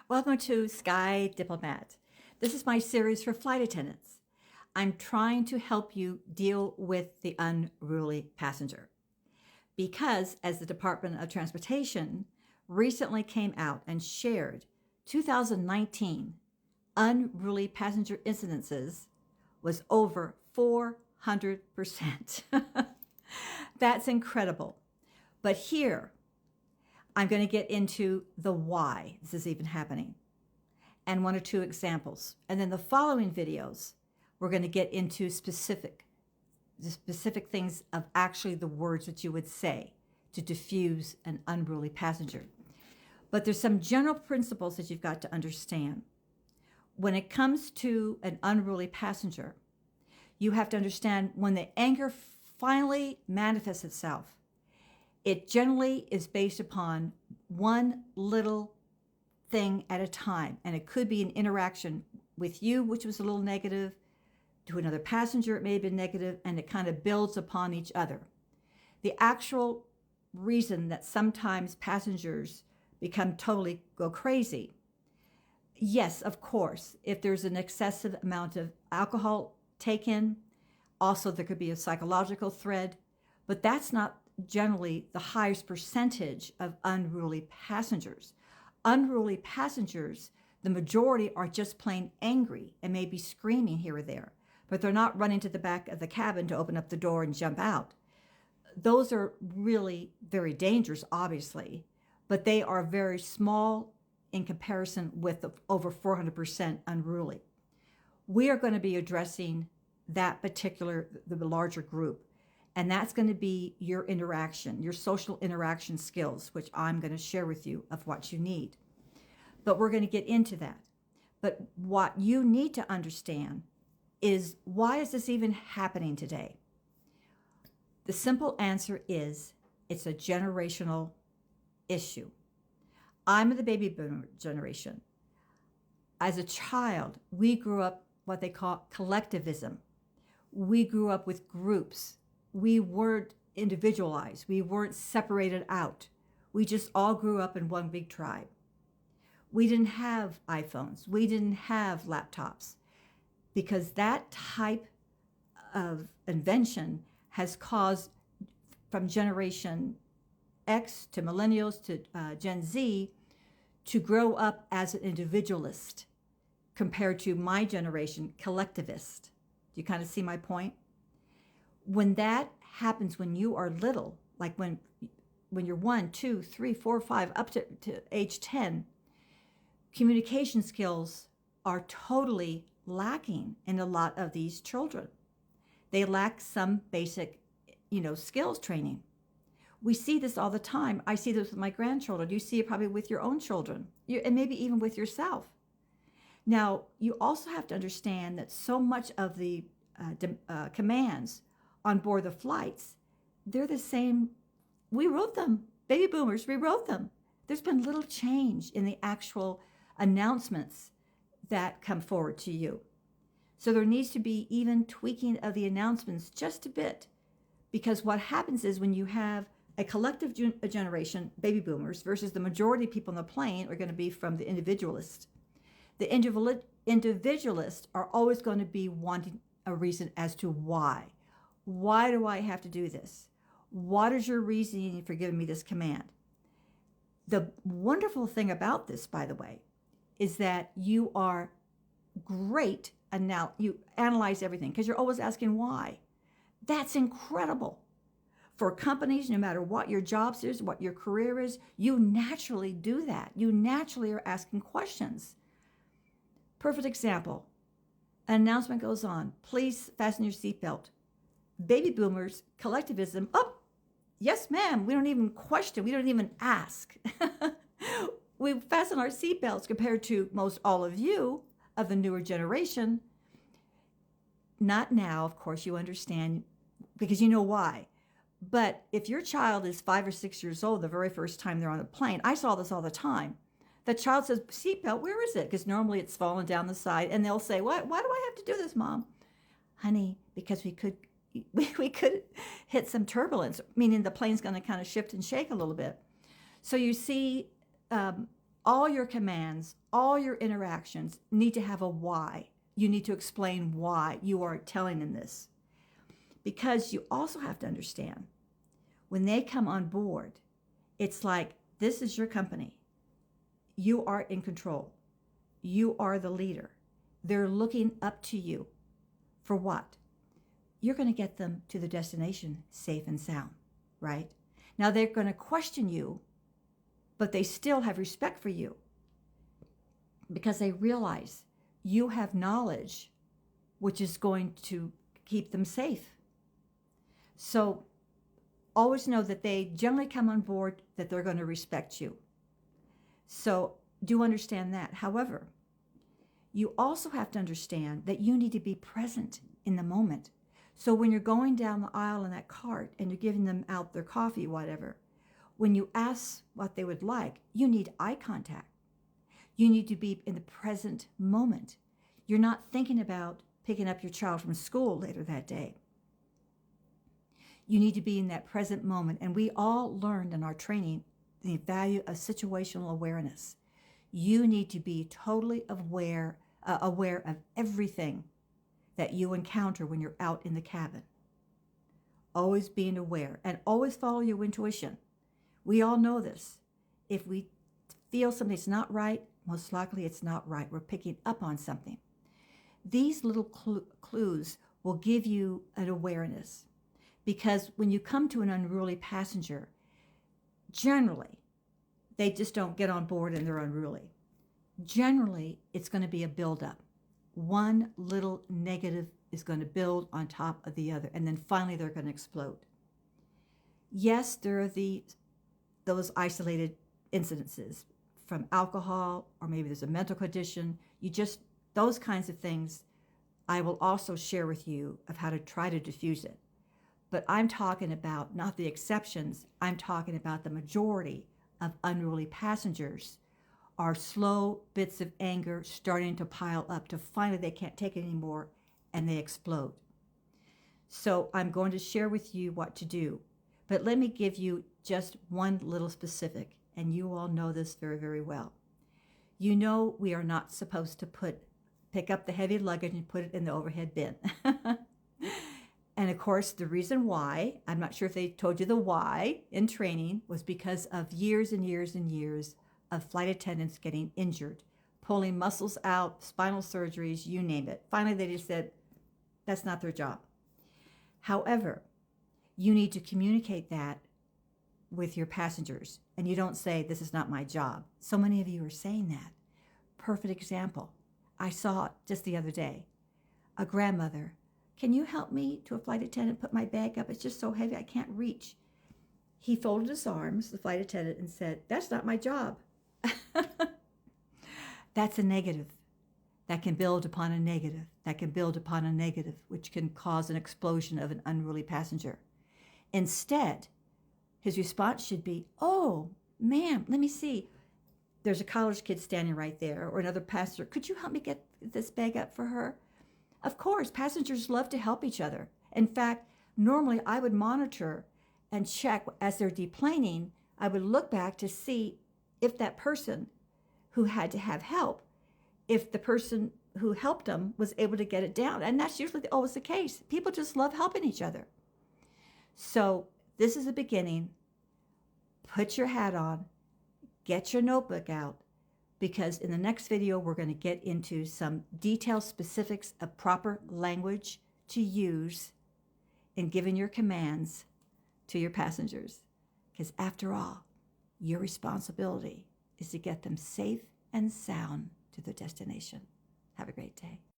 Welcome to Sky Diplomat. This is my series for flight attendants. I'm trying to help you deal with the unruly passenger because, as the Department of Transportation recently came out and shared, 2019 unruly passenger incidences was over 400%. That's incredible. But here, I'm going to get into the why this is even happening and one or two examples. And then the following videos, we're going to get into the specific things of actually the words that you would say to diffuse an unruly passenger. But there's some general principles that you've got to understand. When it comes to an unruly passenger, you have to understand when the anger finally manifests itself, it generally is based upon one little thing at a time. And it could be an interaction with you, which was a little negative, to another passenger, it may have been negative, and it kind of builds upon each other. The actual reason that sometimes passengers go crazy, yes, of course, if there's an excessive amount of alcohol taken, also there could be a psychological thread, but that's not generally the highest percentage of unruly passengers. Unruly passengers, the majority are just plain angry and maybe screaming here or there, but they're not running to the back of the cabin to open up the door and jump out. Those are really very dangerous, obviously, but they are very small in comparison with the over 400% unruly. We are going to be addressing that particular, the larger group. And that's going to be your interaction, your social interaction skills, which I'm going to share with you of what you need. But we're going to get into that. But what you need to understand is, why is this even happening today? The simple answer is, it's a generational issue. I'm of the baby boomer generation. As a child, we grew up what they call collectivism. We grew up with groups. We weren't individualized. We weren't separated out. We just all grew up in one big tribe. We didn't have iPhones. We didn't have laptops, because that type of invention has caused, from Generation X to millennials to Gen Z, to grow up as an individualist compared to my generation, collectivist. Do you kind of see my point? When that happens when you are little, like when you're 1, 2, 3, 4, 5, up to age 10, communication skills are totally lacking in a lot of these children. They lack some basic, skills training. We see this all the time. I see this with my grandchildren. You see it probably with your own children, and maybe even with yourself. Now, you also have to understand that so much of the commands on board the flights, they're the same. We wrote them. Baby boomers, we wrote them. There's been little change in the actual announcements that come forward to you. So there needs to be even tweaking of the announcements just a bit, because what happens is, when you have a collective generation, baby boomers, versus the majority of people on the plane are going to be from the individualist. The individualists are always going to be wanting a reason as to why. Why do I have to do this? What is your reasoning for giving me this command? The wonderful thing about this, by the way, is that you are great, and now you analyze everything because you're always asking why. That's incredible. For companies, no matter what your jobs is, what your career is, you naturally do that. You naturally are asking questions. Perfect example. An announcement goes on, please fasten your seatbelt. Baby boomers, collectivism, yes, ma'am. We don't even question. We don't even ask. We fasten our seatbelts compared to most all of you of the newer generation. Not now, of course, you understand, because you know why. But if your child is 5 or 6 years old, the very first time they're on a plane, I saw this all the time. The child says, seatbelt, where is it? Because normally it's fallen down the side, and they'll say, why do I have to do this, Mom? Honey, because we could hit some turbulence, meaning the plane's going to kind of shift and shake a little bit. So you see, All your commands, all your interactions need to have a why. You need to explain why you are telling them this. Because you also have to understand, when they come on board, it's like, this is your company. You are in control. You are the leader. They're looking up to you. For what? You're going to get them to the destination safe and sound, right? Now they're going to question you, but they still have respect for you because they realize you have knowledge which is going to keep them safe. So always know that they generally come on board, that they're going to respect you. So do understand that. However, you also have to understand that you need to be present in the moment. So when you're going down the aisle in that cart and you're giving them out their coffee, whatever, when you ask what they would like, you need eye contact. You need to be in the present moment. You're not thinking about picking up your child from school later that day. You need to be in that present moment. And we all learned in our training the value of situational awareness. You need to be totally aware of everything that you encounter when you're out in the cabin. Always being aware and always follow your intuition. We all know this. If we feel something's not right, most likely it's not right. We're picking up on something. These little clues will give you an awareness, because when you come to an unruly passenger, generally, they just don't get on board and they're unruly. Generally, it's going to be a buildup. One little negative is going to build on top of the other, and then finally they're going to explode. Yes, there are those isolated incidences from alcohol, or maybe there's a mental condition. Those kinds of things I will also share with you of how to try to diffuse it. But I'm talking about not the exceptions. I'm talking about the majority of unruly passengers are slow bits of anger starting to pile up to finally they can't take it anymore and they explode. So I'm going to share with you what to do. But let me give you just one little specific, and you all know this very, very well. You know we are not supposed to pick up the heavy luggage and put it in the overhead bin. And of course, the reason why, I'm not sure if they told you the why in training, was because of years and years and years of flight attendants getting injured, pulling muscles out, spinal surgeries, you name it. Finally, they just said, that's not their job. However, you need to communicate that with your passengers, and you don't say, this is not my job. So many of you are saying that. Perfect example. I saw it just the other day. A grandmother, can you help me to a flight attendant put my bag up? It's just so heavy, I can't reach. He folded his arms, the flight attendant, and said, that's not my job. That's a negative. That can build upon a negative. That can build upon a negative, which can cause an explosion of an unruly passenger. Instead, his response should be, oh, ma'am, let me see. There's a college kid standing right there, or another passenger. Could you help me get this bag up for her? Of course, passengers love to help each other. In fact, normally I would monitor and check as they're deplaning. I would look back to see if that person who had to have help, if the person who helped them was able to get it down. And that's usually always the case. People just love helping each other. So this is the beginning. Put your hat on, get your notebook out, because in the next video, we're going to get into some detailed specifics of proper language to use in giving your commands to your passengers. Because after all, your responsibility is to get them safe and sound to their destination. Have a great day.